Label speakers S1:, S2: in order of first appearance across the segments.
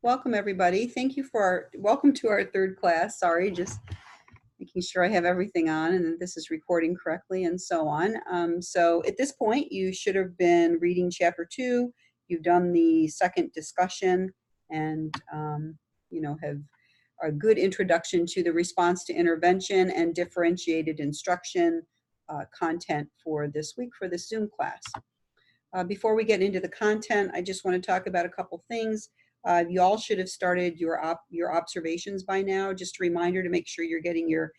S1: Welcome everybody. Thank you for welcome to our third class. Sorry, just making sure I have everything on and that this is recording correctly and so on. So at this point, you should have been reading chapter 2. You've done the second discussion and have a good introduction to the response to intervention and differentiated instruction content for this week for this Zoom class. Before we get into the content, I just want to talk about a couple things. You all should have started your observations by now. Just a reminder to make sure you're getting your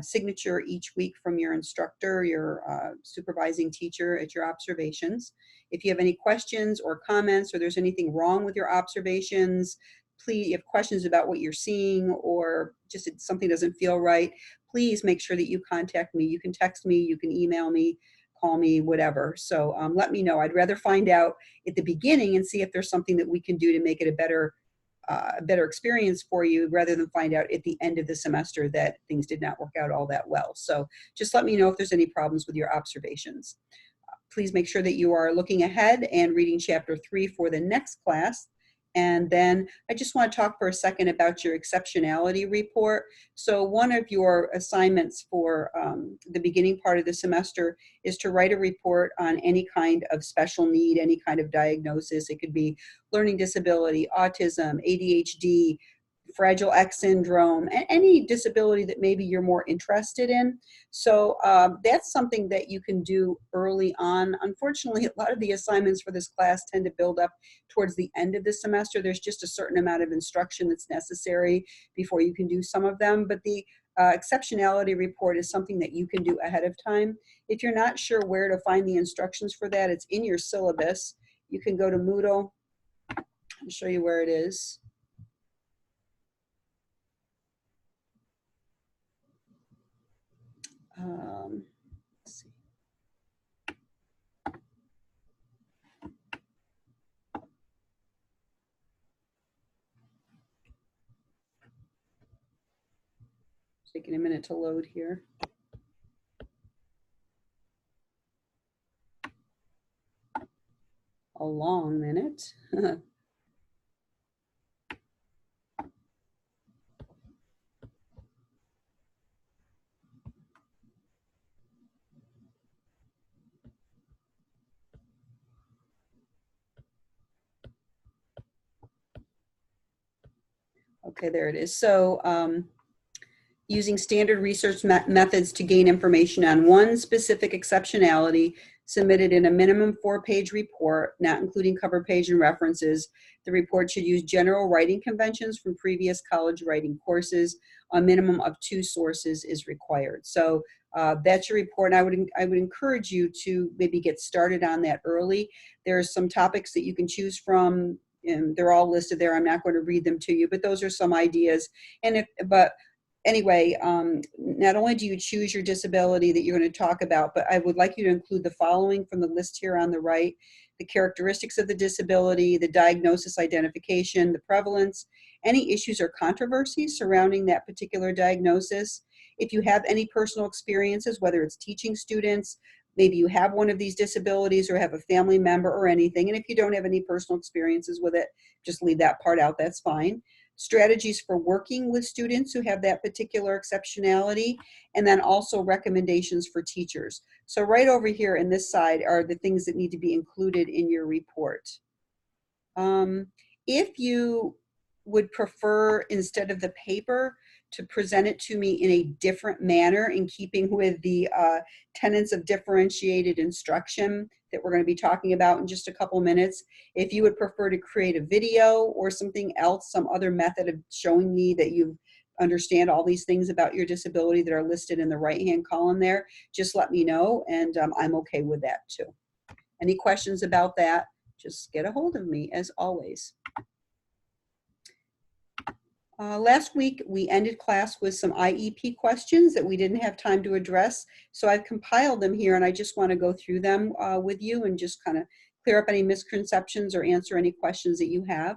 S1: signature each week from your instructor, your supervising teacher at your observations. If you have any questions or comments or there's anything wrong with your observations, please, if you have questions about what you're seeing or just if something doesn't feel right, please make sure that you contact me. You can text me, you can email me, call me, whatever. So let me know. I'd rather find out at the beginning and see if there's something that we can do to make it a better experience for you rather than find out at the end of the semester that things did not work out all that well. So just let me know if there's any problems with your observations. Please make sure that you are looking ahead and reading chapter 3 for the next class. And then I just want to talk for a second about your exceptionality report. So one of your assignments for the beginning part of the semester is to write a report on any kind of special need, any kind of diagnosis. It could be learning disability, autism, ADHD, Fragile X syndrome, and any disability that maybe you're more interested in. So that's something that you can do early on. Unfortunately, a lot of the assignments for this class tend to build up towards the end of the semester. There's just a certain amount of instruction that's necessary before you can do some of them. But the exceptionality report is something that you can do ahead of time. If you're not sure where to find the instructions for that, it's in your syllabus. You can go to Moodle. I'll show you where it is. Let's see. Taking a minute to load here. A long minute. Okay, there it is. So using standard research methods to gain information on one specific exceptionality submitted in a minimum 4-page report, not including cover page and references. The report should use general writing conventions from previous college writing courses. A minimum of 2 sources is required. So that's your report. I would encourage you to maybe get started on that early. There are some topics that you can choose from, and they're all listed there. I'm not going to read them to you, but those are some ideas. Anyway, not only do you choose your disability that you're going to talk about, but I would like you to include the following from the list here on the right: the characteristics of the disability, the diagnosis identification, the prevalence, any issues or controversies surrounding that particular diagnosis. If you have any personal experiences, whether it's teaching students, maybe you have one of these disabilities or have a family member or anything. And if you don't have any personal experiences with it, just leave that part out, that's fine. Strategies for working with students who have that particular exceptionality, and then also recommendations for teachers. So right over here in this side are the things that need to be included in your report. If you would prefer, instead of the paper, to present it to me in a different manner in keeping with the tenets of differentiated instruction that we're going to be talking about in just a couple minutes. If you would prefer to create a video or something else, some other method of showing me that you understand all these things about your disability that are listed in the right-hand column there, just let me know, and I'm okay with that too. Any questions about that, just get a hold of me as always. Last week, we ended class with some IEP questions that we didn't have time to address. So I've compiled them here, and I just want to go through them with you and just kind of clear up any misconceptions or answer any questions that you have.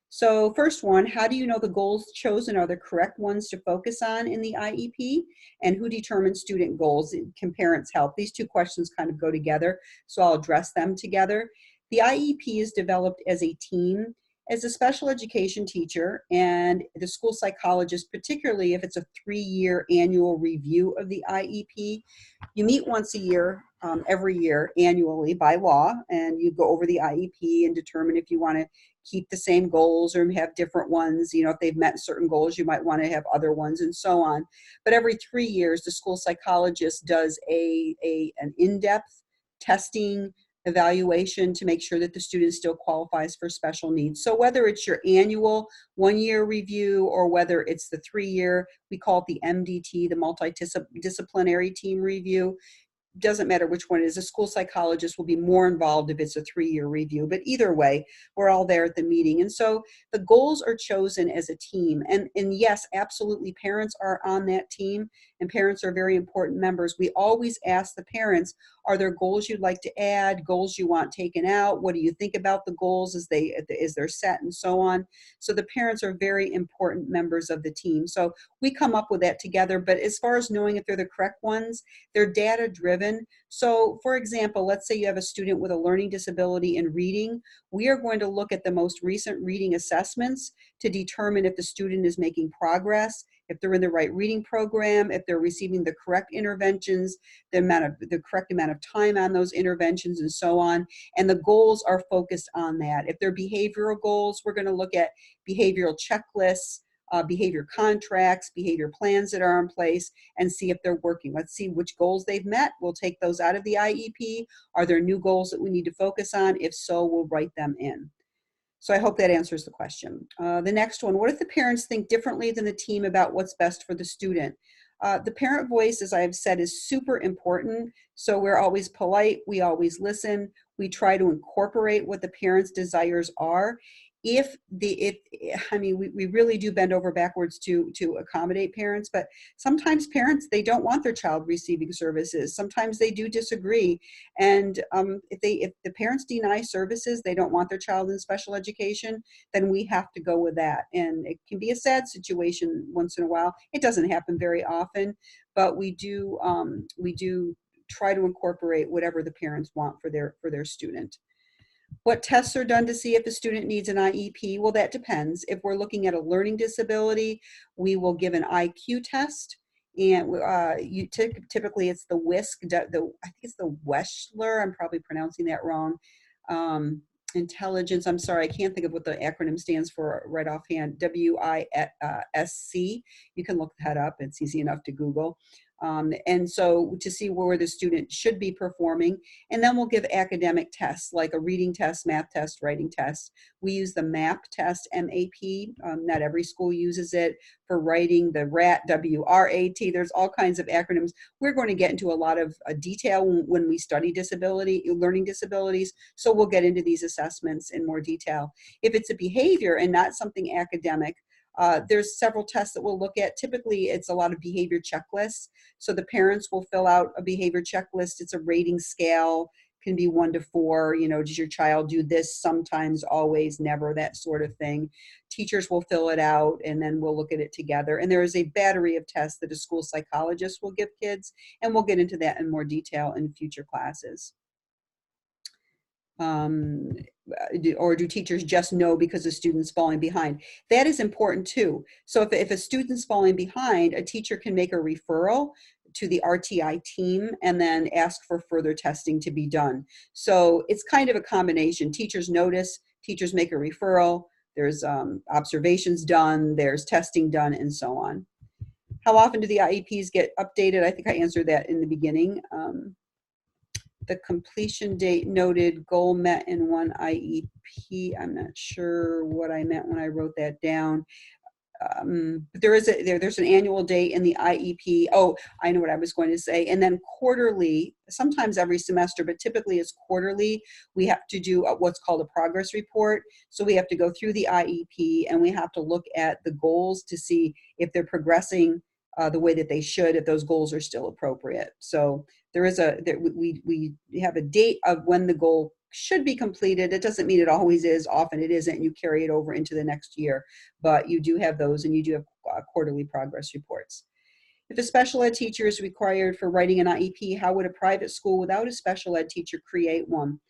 S1: So first one, how do you know the goals chosen are the correct ones to focus on in the IEP? And who determines student goals? Can parents help? These 2 questions kind of go together, so I'll address them together. The IEP is developed as a team. As a special education teacher and the school psychologist, particularly if it's a 3-year annual review of the IEP, you meet once a year, every year annually by law, and you go over the IEP and determine if you want to keep the same goals or have different ones. You know, if they've met certain goals, you might want to have other ones and so on. But every 3 years, the school psychologist does an in-depth testing evaluation to make sure that the student still qualifies for special needs. So whether it's your annual 1-year review or whether it's the 3-year, we call it the MDT, the multidisciplinary team review, doesn't matter which one it is. A school psychologist will be more involved if it's a 3-year review, but either way, we're all there at the meeting. And so the goals are chosen as a team. And yes, absolutely, parents are on that team, and parents are very important members. We always ask the parents, are there goals you'd like to add, goals you want taken out? What do you think about the goals as they're set, and so on? So the parents are very important members of the team. So we come up with that together. But as far as knowing if they're the correct ones, they're data driven. So for example, let's say you have a student with a learning disability in reading. We are going to look at the most recent reading assessments to determine if the student is making progress, if they're in the right reading program, if they're receiving the correct interventions, the correct amount of time on those interventions, and so on. And the goals are focused on that. If they're behavioral goals, we're going to look at behavioral checklists, behavior contracts, behavior plans that are in place, and see if they're working. Let's see which goals they've met. We'll take those out of the IEP. Are there new goals that we need to focus on? If so, we'll write them in. So I hope that answers the question. The next one, what if the parents think differently than the team about what's best for the student? The parent voice, as I've said, is super important. So we're always polite. We always listen. We try to incorporate what the parents' desires are. We really do bend over backwards to accommodate parents, but sometimes parents, they don't want their child receiving services. Sometimes they do disagree. And if the parents deny services, they don't want their child in special education, then we have to go with that. And it can be a sad situation once in a while. It doesn't happen very often, but we do try to incorporate whatever the parents want for their student. What tests are done to see if a student needs an IEP? Well, that depends. If we're looking at a learning disability, we will give an IQ test. And typically it's the WISC, I think it's the Wechsler, I'm probably pronouncing that wrong. Intelligence, I'm sorry, I can't think of what the acronym stands for right offhand, WISC. You can look that up, it's easy enough to Google. And so to see where the student should be performing, and then we'll give academic tests like a reading test, math test, writing test. We use the MAP test, M-A-P. Not every school uses it. For writing, the RAT, W-R-A-T. There's all kinds of acronyms. We're going to get into a lot of detail when we study learning disabilities. So we'll get into these assessments in more detail. If it's a behavior and not something academic, there's several tests that we'll look at. Typically, it's a lot of behavior checklists. So the parents will fill out a behavior checklist. It's a rating scale, can be 1 to 4. You know, does your child do this sometimes, always, never, that sort of thing. Teachers will fill it out, and then we'll look at it together. And there is a battery of tests that a school psychologist will give kids, and we'll get into that in more detail in future classes. Or do teachers just know because the student's falling behind? That is important too. So if a student's falling behind, a teacher can make a referral to the RTI team and then ask for further testing to be done. So it's kind of a combination. Teachers notice, teachers make a referral, there's observations done, there's testing done, and so on. How often do the IEPs get updated? I think I answered that in the beginning. The completion date noted, goal met in one IEP. I'm not sure what I meant when I wrote that down. But there's an annual date in the IEP. Oh, I know what I was going to say. And then quarterly, sometimes every semester, but typically it's quarterly, we have to do what's called a progress report. So we have to go through the IEP and we have to look at the goals to see if they're progressing the way that they should, if those goals are still appropriate. So we have a date of when the goal should be completed. It doesn't mean it always is. Often it isn't. You carry it over into the next year, but you do have those, and you do have quarterly progress reports. If a special ed teacher is required for writing an IEP, how would a private school without a special ed teacher create one?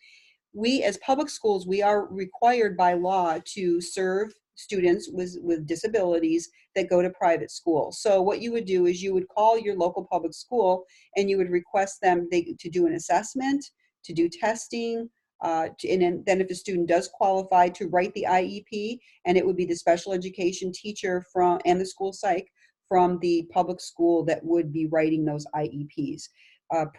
S1: we as public schools, we are required by law to serve students with disabilities that go to private school. So what you would do is you would call your local public school and you would request them to do an assessment, to do testing, and then if a student does qualify, to write the IEP, and it would be the special education teacher from and the school psych from the public school that would be writing those IEPs.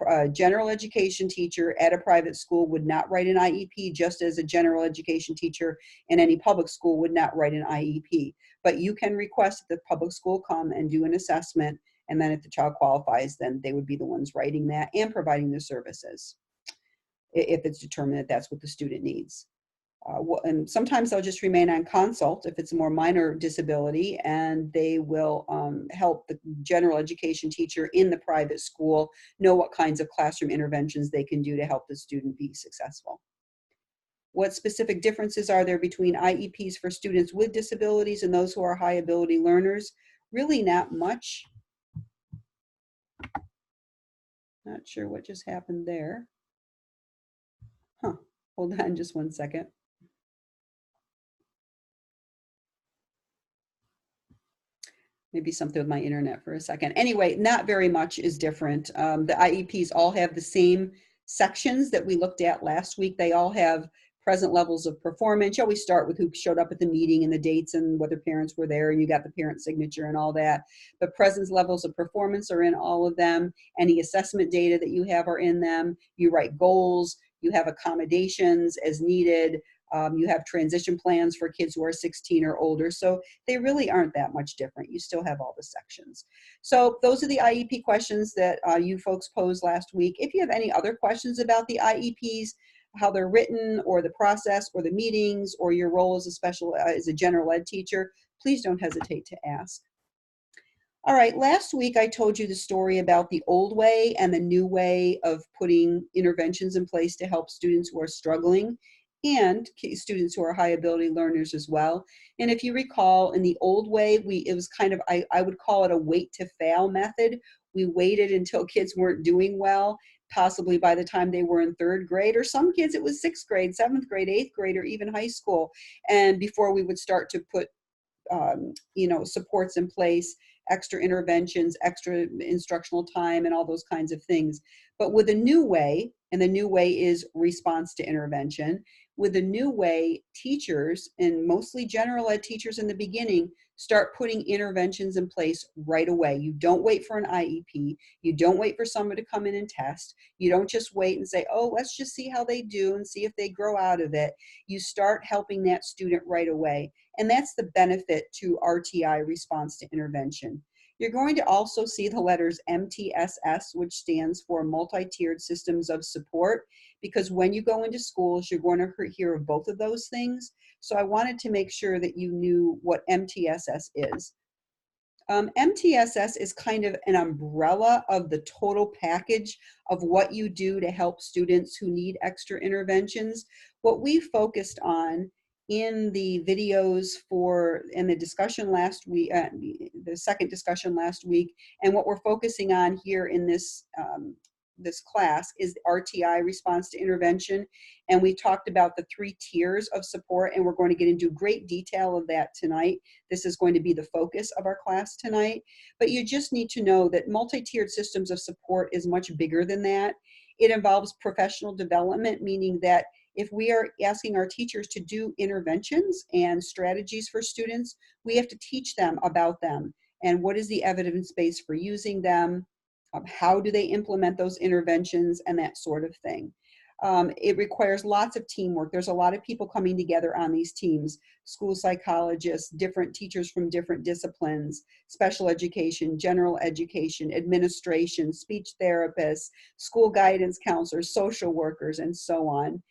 S1: A general education teacher at a private school would not write an IEP, just as a general education teacher in any public school would not write an IEP. But you can request that the public school come and do an assessment, and then if the child qualifies, then they would be the ones writing that and providing the services if it's determined that that's what the student needs. And sometimes they'll just remain on consult if it's a more minor disability, and they will help the general education teacher in the private school know what kinds of classroom interventions they can do to help the student be successful. What specific differences are there between IEPs for students with disabilities and those who are high ability learners? Really not much. Not sure what just happened there. Hold on just one second. Maybe something with my internet for a second. Anyway, not very much is different. The IEPs all have the same sections that we looked at last week. They all have present levels of performance. You always start with who showed up at the meeting and the dates and whether parents were there, and you got the parent signature and all that. But present levels of performance are in all of them. Any assessment data that you have are in them. You write goals. You have accommodations as needed. You have transition plans for kids who are 16 or older. So they really aren't that much different. You still have all the sections. So those are the IEP questions that you folks posed last week. If you have any other questions about the IEPs, how they're written, or the process, or the meetings, or your role as a general ed teacher, please don't hesitate to ask. All right, last week I told you the story about the old way and the new way of putting interventions in place to help students who are struggling and students who are high ability learners as well. And if you recall, in the old way, it was kind of, I would call it a wait to fail method. We waited until kids weren't doing well, possibly by the time they were in third grade, or some kids it was sixth grade, seventh grade, eighth grade, or even high school. And before we would start to put supports in place, extra interventions, extra instructional time, and all those kinds of things. But with a new way, and the new way is response to intervention, with a new way, teachers, and mostly general ed teachers in the beginning, start putting interventions in place right away. You don't wait for an IEP. You don't wait for someone to come in and test. You don't just wait and say, oh, let's just see how they do and see if they grow out of it. You start helping that student right away. And that's the benefit to RTI, response to intervention. You're going to also see the letters MTSS, which stands for multi-tiered systems of support, because when you go into schools, you're going to hear of both of those things. So I wanted to make sure that you knew what MTSS is. MTSS is kind of an umbrella of the total package of what you do to help students who need extra interventions. What we focused on in the videos and the discussion last week, the second discussion last week, and what we're focusing on here in this this class is RTI, response to intervention. And we talked about the 3 tiers of support, and we're going to get into great detail of that tonight. This is going to be the focus of our class tonight. But you just need to know that multi-tiered systems of support is much bigger than that. It involves professional development, meaning that if we are asking our teachers to do interventions and strategies for students, we have to teach them about them and what is the evidence base for using them, how do they implement those interventions, and that sort of thing. It requires lots of teamwork. There's a lot of people coming together on these teams, school psychologists, different teachers from different disciplines, special education, general education, administration, speech therapists, school guidance counselors, social workers, and so on.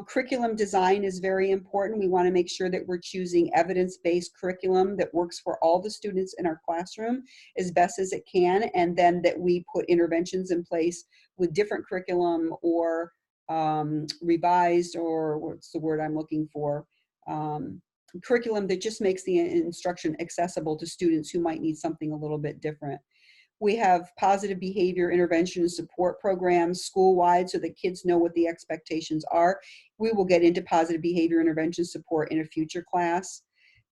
S1: Curriculum design is very important. We want to make sure that we're choosing evidence-based curriculum that works for all the students in our classroom as best as it can, and then that we put interventions in place with different curriculum or revised, or what's the word I'm looking for, curriculum that just makes the instruction accessible to students who might need something a little bit different. We have positive behavior intervention and support programs school-wide so that kids know what the expectations are. We will get into positive behavior intervention support in a future class.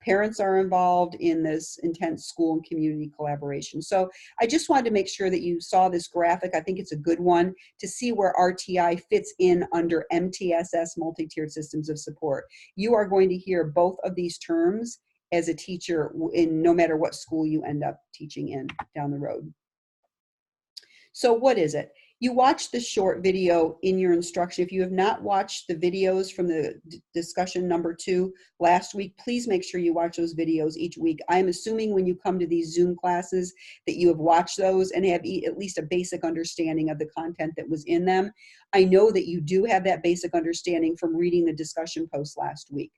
S1: Parents are involved in this intense school and community collaboration. So I just wanted to make sure that you saw this graphic. I think it's a good one to see where RTI fits in under MTSS, multi-tiered systems of support. You are going to hear both of these terms as a teacher in no matter what school you end up teaching in down the road. So what is it? You watch the short video in your instruction. If you have not watched the videos from the discussion number 2 last week, please make sure you watch those videos each week. I'm assuming when you come to these Zoom classes that you have watched those and have at least a basic understanding of the content that was in them. I know that you do have that basic understanding from reading the discussion post last week.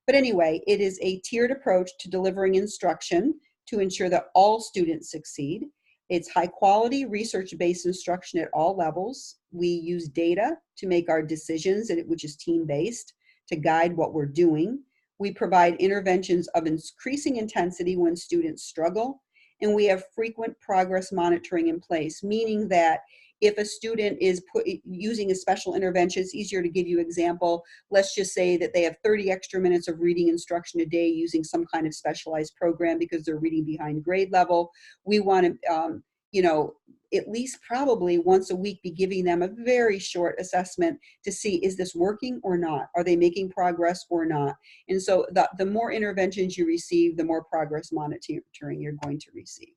S1: But anyway, it is a tiered approach to delivering instruction to ensure that all students succeed. It's high quality, research-based instruction at all levels. We use data to make our decisions, which is team-based, to guide what we're doing. We provide interventions of increasing intensity when students struggle, and we have frequent progress monitoring in place, meaning that if a student is using a special intervention, it's easier to give you an example. Let's just say that they have 30 extra minutes of reading instruction a day using some kind of specialized program because they're reading behind grade level. We want to, at least probably once a week be giving them a very short assessment to see, is this working or not? Are they making progress or not? And so the more interventions you receive, the more progress monitoring you're going to receive.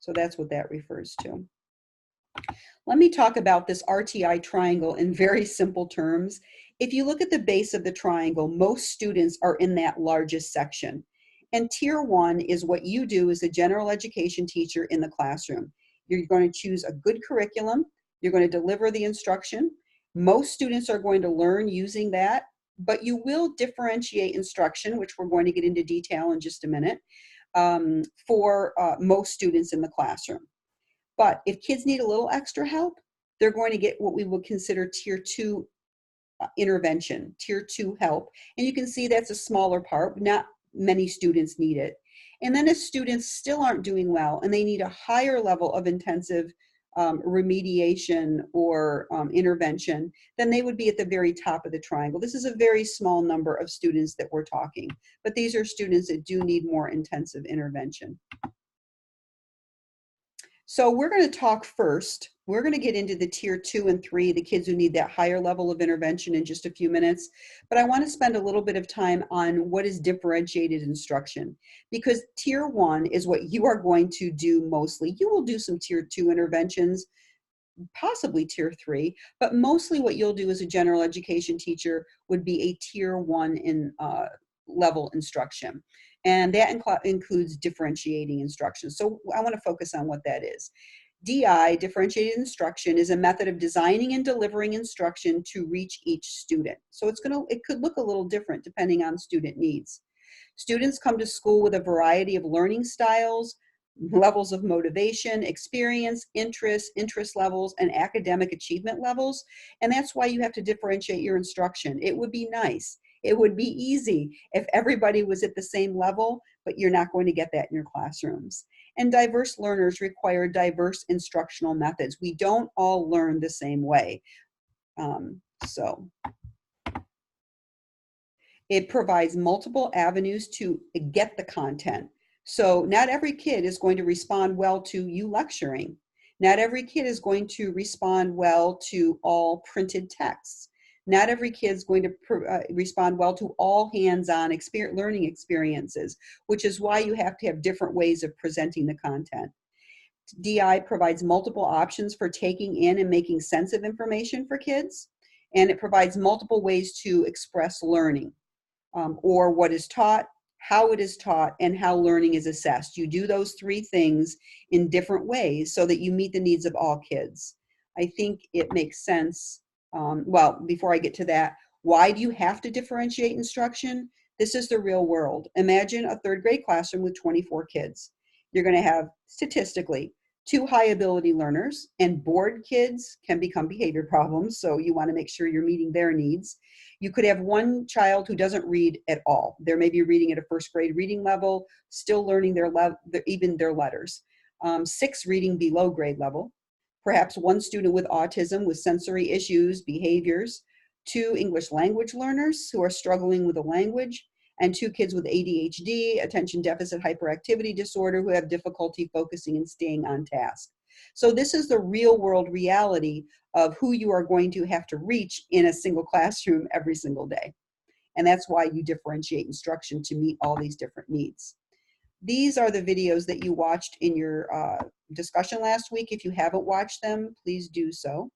S1: So that's what that refers to. Let me talk about this RTI triangle in very simple terms. If you look at the base of the triangle, most students are in that largest section. And tier 1 is what you do as a general education teacher in the classroom. You're going to choose a good curriculum. You're going to deliver the instruction. Most students are going to learn using that, but you will differentiate instruction, which we're going to get into detail in just a minute, for most students in the classroom. But if kids need a little extra help, they're going to get what we would consider tier 2 intervention, tier 2 help. And you can see that's a smaller part, not many students need it. And then if students still aren't doing well and they need a higher level of intensive remediation or intervention, then they would be at the very top of the triangle. This is a very small number of students that we're talking, but these are students that do need more intensive intervention. So we're going to talk first. We're going to get into the tier 2 and 3, the kids who need that higher level of intervention in just a few minutes. But I want to spend a little bit of time on what is differentiated instruction, because tier 1 is what you are going to do mostly. You will do some tier 2 interventions, possibly tier 3, but mostly what you'll do as a general education teacher would be a tier 1 in level instruction. And that includes differentiating instruction. So I want to focus on what that is. DI, differentiated instruction, is a method of designing and delivering instruction to reach each student. So it could look a little different depending on student needs. Students come to school with a variety of learning styles, levels of motivation, experience, interest levels, and academic achievement levels. And that's why you have to differentiate your instruction. It would be nice. It would be easy if everybody was at the same level, but you're not going to get that in your classrooms. And diverse learners require diverse instructional methods. We don't all learn the same way. It provides multiple avenues to get the content. So not every kid is going to respond well to you lecturing. Not every kid is going to respond well to all printed texts. Not every kid is going to respond well to all hands-on learning experiences, which is why you have to have different ways of presenting the content. DI provides multiple options for taking in and making sense of information for kids, and it provides multiple ways to express learning, or what is taught, how it is taught, and how learning is assessed. You do those 3 things in different ways so that you meet the needs of all kids. I think it makes sense. Well, before I get to that, why do you have to differentiate instruction? This is the real world. Imagine a 3rd grade classroom with 24 kids. You're going to have, statistically, 2 high ability learners, and bored kids can become behavior problems, so you want to make sure you're meeting their needs. You could have 1 child who doesn't read at all. They're maybe reading at a 1st grade reading level, still learning even their letters. 6 reading below grade level, perhaps 1 student with autism with sensory issues, behaviors, 2 English language learners who are struggling with a language, and 2 kids with ADHD, attention deficit hyperactivity disorder, who have difficulty focusing and staying on task. So this is the real world reality of who you are going to have to reach in a single classroom every single day. And that's why you differentiate instruction to meet all these different needs. These are the videos that you watched in your discussion last week. If you haven't watched them, please do so.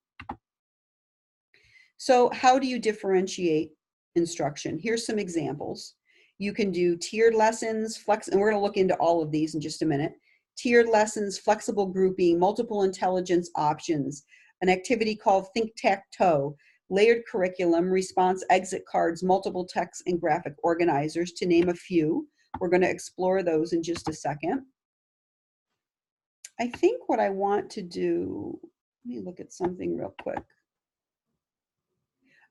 S1: So how do you differentiate instruction? Here's some examples. You can do tiered lessons, and we're going to look into all of these in just a minute. Tiered lessons, flexible grouping, multiple intelligence options, an activity called Think-Tac-Toe, layered curriculum, response exit cards, multiple text and graphic organizers, to name a few. We're going to explore those in just a second. I think what I want to do, let me look at something real quick.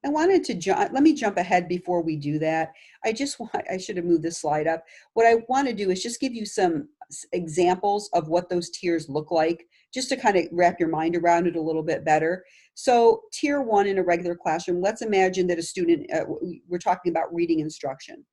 S1: I wanted to let me jump ahead before we do that. I should have moved this slide up. What I want to do is just give you some examples of what those tiers look like, just to kind of wrap your mind around it a little bit better. So tier 1 in a regular classroom, let's imagine that a student, we're talking about reading instruction.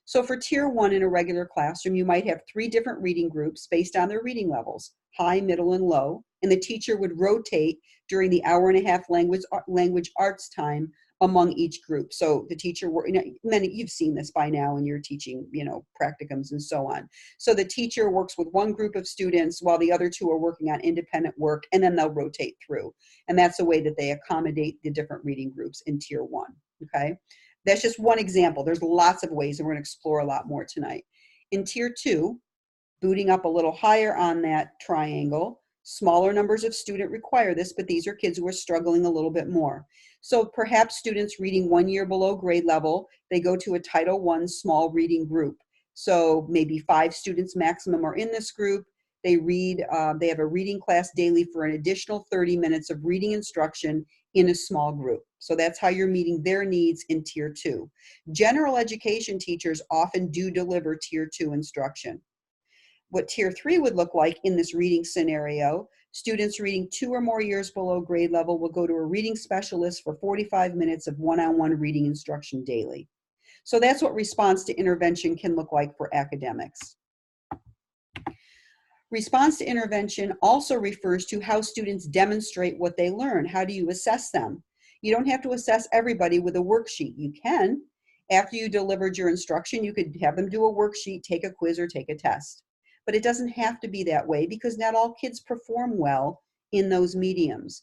S1: So for tier 1 in a regular classroom, you might have 3 different reading groups based on their reading levels, high, middle, and low, and the teacher would rotate during the hour-and-a-half language arts time among each group. So the teacher, many, you've seen this by now when you're teaching, practicums and so on. So the teacher works with one group of students while the other 2 are working on independent work, and then they'll rotate through. And that's the way that they accommodate the different reading groups in tier 1, okay? That's just one example. There's lots of ways, and we're going to explore a lot more tonight. In tier 2, booting up a little higher on that triangle, smaller numbers of students require this, but these are kids who are struggling a little bit more. So perhaps students reading 1 year below grade level, they go to a Title I small reading group. So maybe 5 students maximum are in this group. They read, they have a reading class daily for an additional 30 minutes of reading instruction in a small group. So that's how you're meeting their needs in tier 2. General education teachers often do deliver tier 2 instruction. What tier 3 would look like in this reading scenario, students reading 2 or more years below grade level will go to a reading specialist for 45 minutes of one-on-one reading instruction daily. So that's what response to intervention can look like for academics. Response to intervention also refers to how students demonstrate what they learn. How do you assess them? You don't have to assess everybody with a worksheet. You can. After you delivered your instruction, you could have them do a worksheet, take a quiz, or take a test. But it doesn't have to be that way because not all kids perform well in those mediums.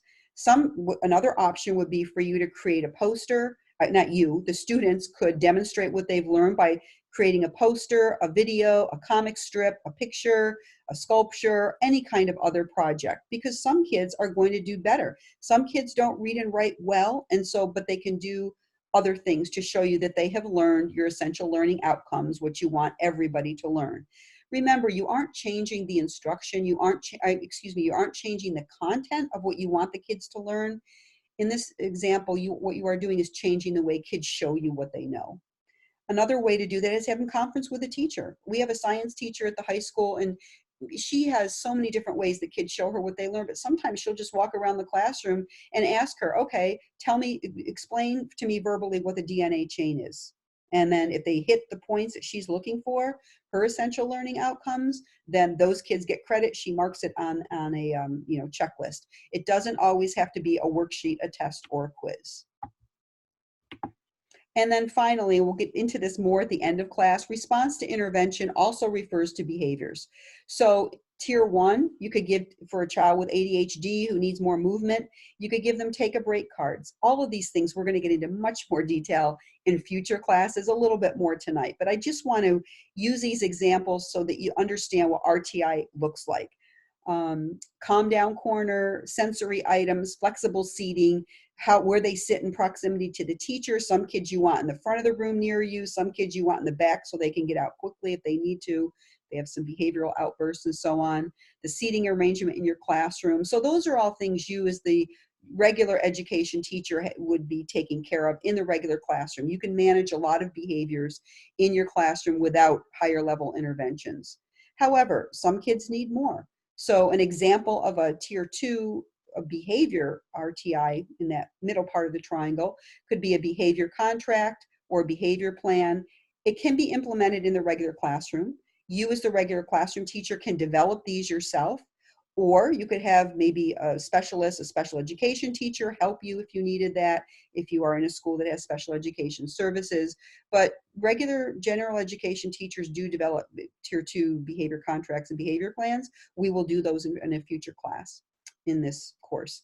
S1: Another option would be for you to create a poster, not you, the students could demonstrate what they've learned by creating a poster, a video, a comic strip, a picture, a sculpture, any kind of other project, because some kids are going to do better. Some kids don't read and write well, but they can do other things to show you that they have learned your essential learning outcomes, which you want everybody to learn. Remember, you aren't changing the instruction, you aren't changing the content of what you want the kids to learn. In this example, what you are doing is changing the way kids show you what they know. Another way to do that is having conference with a teacher. We have a science teacher at the high school, and she has so many different ways that kids show her what they learn, but sometimes she'll just walk around the classroom and ask her, okay, explain to me verbally what the DNA chain is. And then if they hit the points that she's looking for, her essential learning outcomes, then those kids get credit. She marks it on a checklist. It doesn't always have to be a worksheet, a test, or a quiz. And then finally, we'll get into this more at the end of class, response to intervention also refers to behaviors. So tier 1, you could give for a child with ADHD who needs more movement, you could give them take a break cards. All of these things we're going to get into much more detail in future classes, a little bit more tonight. But I just want to use these examples so that you understand what RTI looks like. Calm down corner, sensory items, flexible seating, where they sit in proximity to the teacher. Some kids you want in the front of the room near you, some kids you want in the back so they can get out quickly if they need to. They have some behavioral outbursts and so on. The seating arrangement in your classroom. So those are all things you as the regular education teacher would be taking care of in the regular classroom. You can manage a lot of behaviors in your classroom without higher level interventions. However, some kids need more. So an example of a tier 2 behavior RTI in that middle part of the triangle could be a behavior contract or a behavior plan. It can be implemented in the regular classroom. You as the regular classroom teacher can develop these yourself, or you could have maybe a specialist, a special education teacher help you if you needed that, if you are in a school that has special education services. But regular general education teachers do develop tier 2 behavior contracts and behavior plans. We will do those in a future class in this course.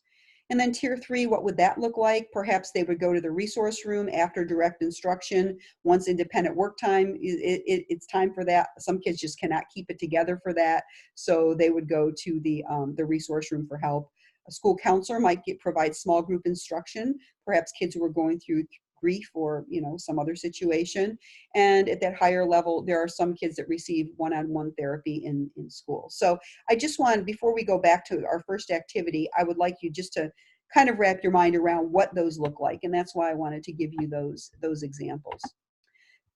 S1: And then tier 3, what would that look like? Perhaps they would go to the resource room after direct instruction. Once independent work time, it's time for that. Some kids just cannot keep it together for that. So they would go to the resource room for help. A school counselor might provide small group instruction, perhaps kids who are going through grief or some other situation. And at that higher level, there are some kids that receive one-on-one therapy in school. So I just wanted, before we go back to our first activity, I would like you just to kind of wrap your mind around what those look like. And that's why I wanted to give you those examples.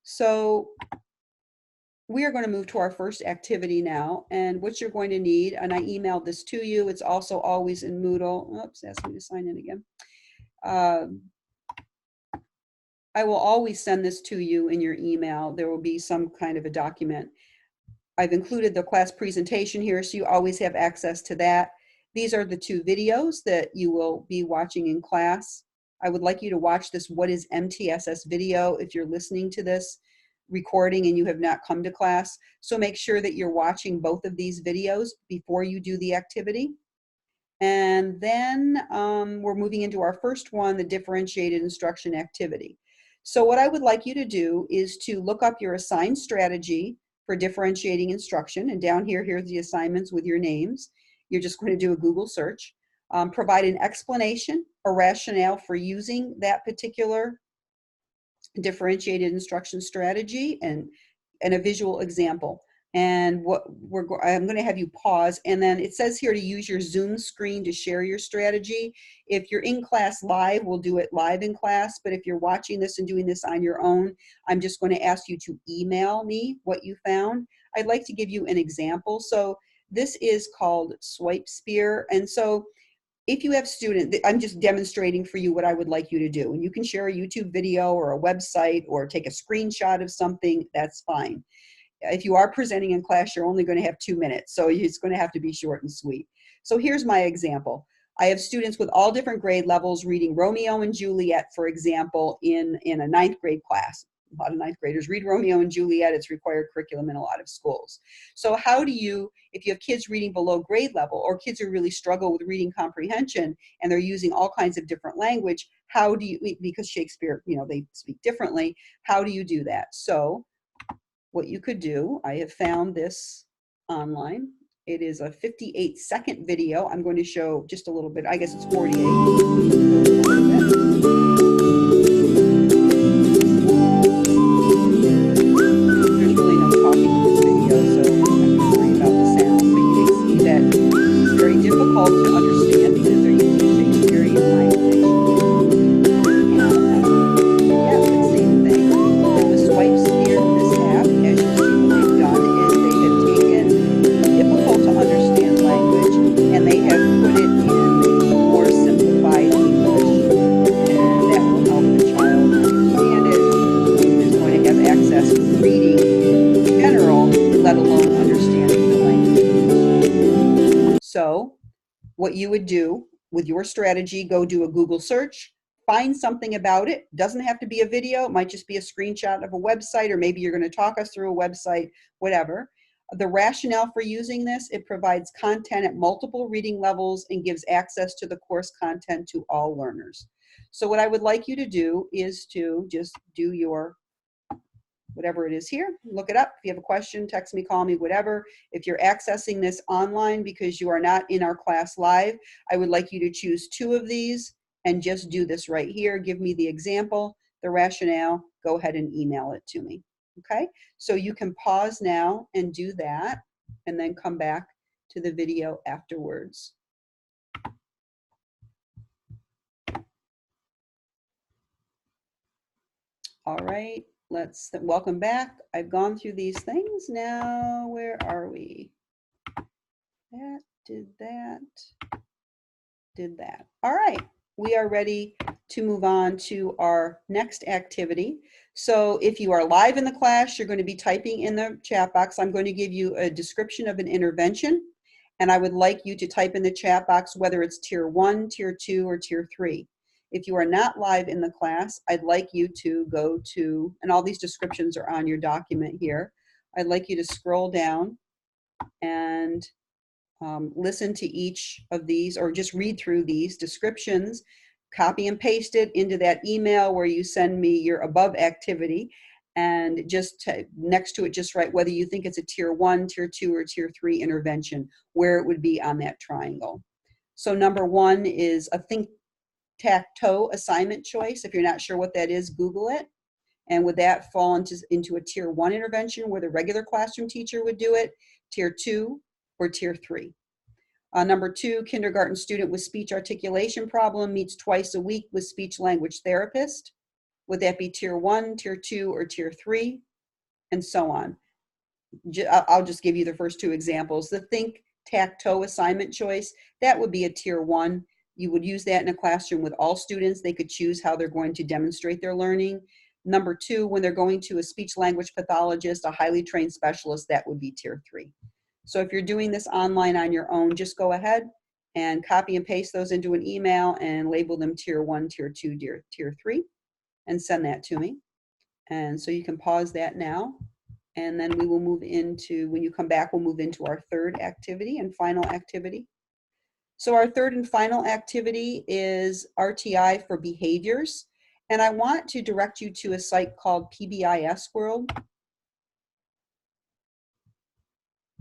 S1: So we are going to move to our first activity now. And what you're going to need, and I emailed this to you, it's also always in Moodle. Oops, ask me to sign in again. I will always send this to you in your email. There will be some kind of a document. I've included the class presentation here, so you always have access to that. These are the 2 videos that you will be watching in class. I would like you to watch this What is MTSS video if you're listening to this recording and you have not come to class. So make sure that you're watching both of these videos before you do the activity. And then we're moving into our first one, the differentiated instruction activity. So what I would like you to do is to look up your assigned strategy for differentiating instruction. And down here, here's the assignments with your names. You're just going to do a Google search. Provide an explanation, a rationale for using that particular differentiated instruction strategy, and a visual example. And I'm going to have you pause, and then it says here to use your Zoom screen to share your strategy. If you're in class live, we'll do it live in class, but if you're watching this and doing this on your own, I'm just going to ask you to email me what you found. I'd like to give you an example. So this is called Swipe Spear, and so if you have students, I'm just demonstrating for you what I would like you to do. And you can share a YouTube video or a website or take a screenshot of something, that's fine. If you are presenting in class, you're only going to have 2 minutes, so it's going to have to be short and sweet. So here's my example. I have students with all different grade levels reading Romeo and Juliet, for example, in a 9th grade class. A lot of 9th graders read Romeo and Juliet. It's required curriculum in a lot of schools. So how do you, if you have kids reading below grade level or kids who really struggle with reading comprehension and they're using all kinds of different language, how do you, because Shakespeare, they speak differently, how do you do that? So what you could do, I have found this online. It is a 58-second video. I'm going to show just a little bit. I guess it's 48. There's really no talking in this video, so I'm not going to worry about the sound. But you can see that it's very difficult to understand because they're using Shakespearean language. Yeah, the same thing. The Swipe Spear, this app, as you see, what they've done is they have taken difficult to understand language and they have put it in more simplified English, and that will help the child understand it. Is going to have access to reading in general, let alone understanding the language. So what you would do with your strategy, go do a Google search, find something about it. Doesn't have to be a video. It might just be a screenshot of a website, or maybe you're going to talk us through a website, whatever. The rationale for using this, it provides content at multiple reading levels and gives access to the course content to all learners. So what I would like you to do is to just do your whatever it is here, look it up. If you have a question, text me, call me, whatever. If you're accessing this online because you are not in our class live, I would like you to choose 2 of these and just do this right here. Give me the example, the rationale, go ahead and email it to me. Okay, so you can pause now and do that and then come back to the video afterwards. All right. Welcome back. I've gone through these things. Now, where are we? That, did that, did that. All right, we are ready to move on to our next activity. So if you are live in the class, you're going to be typing in the chat box. I'm going to give you a description of an intervention, and I would like you to type in the chat box whether it's tier 1, tier 2, or tier 3. If you are not live in the class, I'd like you to go to, and all these descriptions are on your document here. I'd like you to scroll down and listen to each of these, or just read through these descriptions, copy and paste it into that email where you send me your above activity, and just next to it, just write whether you think it's a tier 1, tier 2, or tier 3 intervention, where it would be on that triangle. So number 1 is a think-tac-toe assignment choice. If you're not sure what that is, Google it. And would that fall into a tier 1 intervention where the regular classroom teacher would do it, tier 2, or tier 3? Number 2, kindergarten student with speech articulation problem meets twice a week with speech language therapist. Would that be tier 1, tier 2, or tier 3? And so on. I'll just give you the first 2 examples. The think-tac-toe assignment choice, that would be a tier 1. You would use that in a classroom with all students. They could choose how they're going to demonstrate their learning. Number 2, when they're going to a speech language pathologist, a highly trained specialist, that would be tier 3. So if you're doing this online on your own, just go ahead and copy and paste those into an email and label them tier 1, tier 2, tier 3, and send that to me. And so you can pause that now. And then we will move into, when you come back, we'll move into our third activity and final activity. So our third and final activity is RTI for behaviors. And I want to direct you to a site called PBIS World.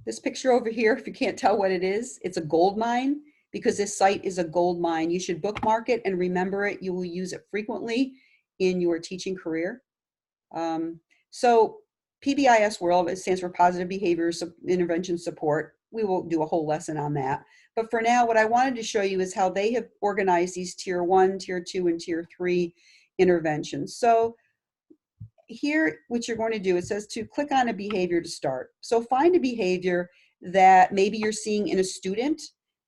S1: This picture over here, if you can't tell what it is, it's a gold mine, because this site is a gold mine. You should bookmark it and remember it. You will use it frequently in your teaching career. So PBIS World, it stands for Positive Behavior Intervention Support. We will do a whole lesson on that. But for now, what I wanted to show you is how they have organized these tier 1, tier 2, and tier 3 interventions. So here, what you're going to do, it says to click on a behavior to start. So find a behavior that maybe you're seeing in a student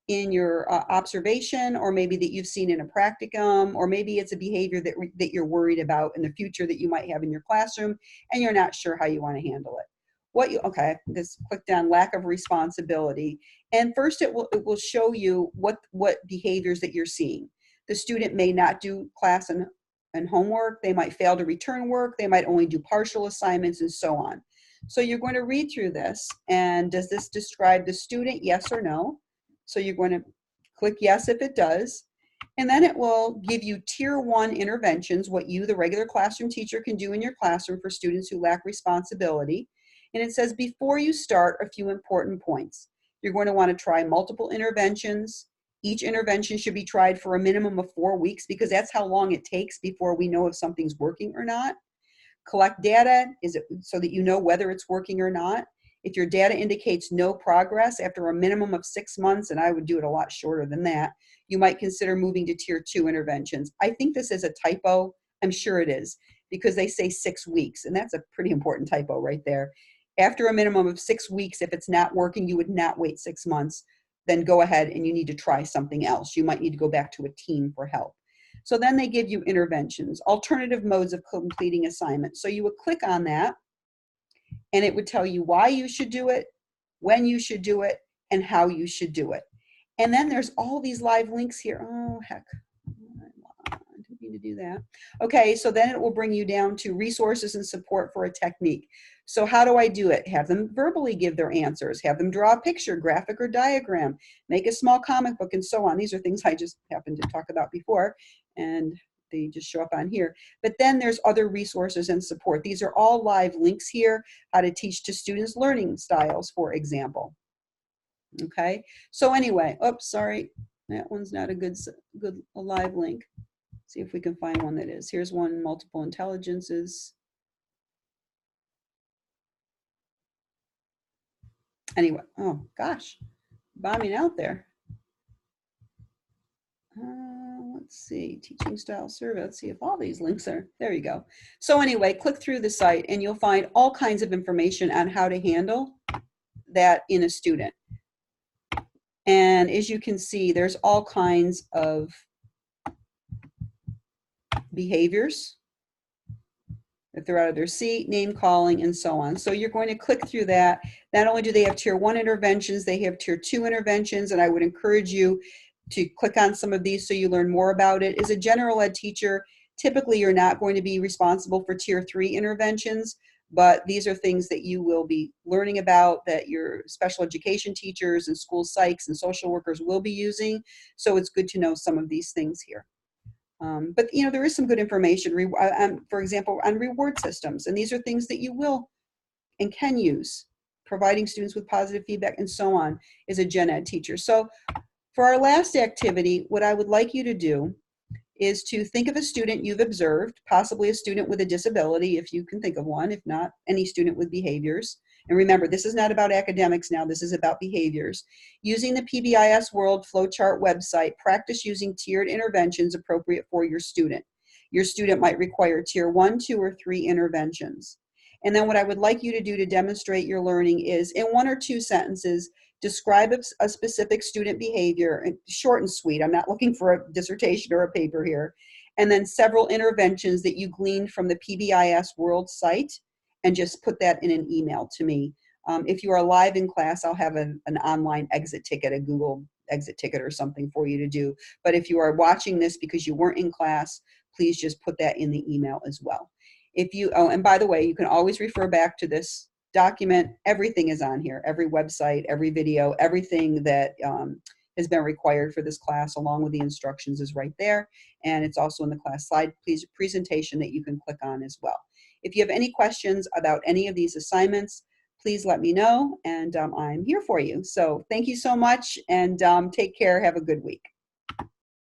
S1: in your observation, or maybe that you've seen in a practicum, or maybe it's a behavior that you're worried about in the future that you might have in your classroom and you're not sure how you want to handle it. Okay, this click down lack of responsibility. And first it will show you what behaviors that you're seeing. The student may not do class and homework, they might fail to return work, they might only do partial assignments, and so on. So you're going to read through this, and does this describe the student, yes or no? So you're going to click yes if it does, and then it will give you tier 1 interventions, what you, the regular classroom teacher, can do in your classroom for students who lack responsibility. And it says before you start, a few important points. You're going to want to try multiple interventions. Each intervention should be tried for a minimum of 4 weeks, because that's how long it takes before we know if something's working or not. Collect data so that you know whether it's working or not. If your data indicates no progress after a minimum of 6 months, and I would do it a lot shorter than that, you might consider moving to tier 2 interventions. I think this is a typo. I'm sure it is, because they say 6 weeks, and that's a pretty important typo right there. After a minimum of 6 weeks, if it's not working, you would not wait 6 months. Then go ahead and you need to try something else. You might need to go back to a team for help. So then they give you interventions, alternative modes of completing assignments. So you would click on that, and it would tell you why you should do it, when you should do it, and how you should do it. And then there's all these live links here. Oh, heck. I didn't mean to do that. Okay, so then it will bring you down to resources and support for a technique. So how do I do it? Have them verbally give their answers, have them draw a picture, graphic or diagram, make a small comic book, and so on. These are things I just happened to talk about before, and they just show up on here. But then there's other resources and support. These are all live links here, how to teach to students learning styles, for example. Okay, so anyway, oops, sorry, that one's not a good live link. See if we can find one that is. Here's one, multiple intelligences. Anyway, oh gosh, bombing out there. Let's see, teaching style survey. Let's see if all these links are, there you go. So anyway, click through the site and you'll find all kinds of information on how to handle that in a student. And as you can see, there's all kinds of behaviors. If they're out of their seat, name calling, and so on. So you're going to click through that. Not only do they have tier 1 interventions, they have tier 2 interventions, and I would encourage you to click on some of these so you learn more about it. As a general ed teacher, typically you're not going to be responsible for tier 3 interventions, but these are things that you will be learning about, that your special education teachers and school psychs and social workers will be using. So it's good to know some of these things here. But there is some good information, for example, on reward systems, and these are things that you will and can use, providing students with positive feedback and so on as a gen ed teacher. So for our last activity, what I would like you to do is to think of a student you've observed, possibly a student with a disability, if you can think of one, if not, any student with behaviors. And remember, this is not about academics now, this is about behaviors. Using the PBIS World Flowchart website, practice using tiered interventions appropriate for your student. Your student might require tier 1, 2, or 3 interventions. And then what I would like you to do to demonstrate your learning is, in 1 or 2 sentences, describe a specific student behavior, short and sweet. I'm not looking for a dissertation or a paper here. And then several interventions that you gleaned from the PBIS World site, and just put that in an email to me. If you are live in class, I'll have an online exit ticket, a Google exit ticket or something for you to do. But if you are watching this because you weren't in class, please just put that in the email as well. And by the way, you can always refer back to this document. Everything is on here, every website, every video, everything that has been required for this class, along with the instructions, is right there. And it's also in the class slide presentation that you can click on as well. If you have any questions about any of these assignments, please let me know, and I'm here for you. So thank you so much, and take care. Have a good week.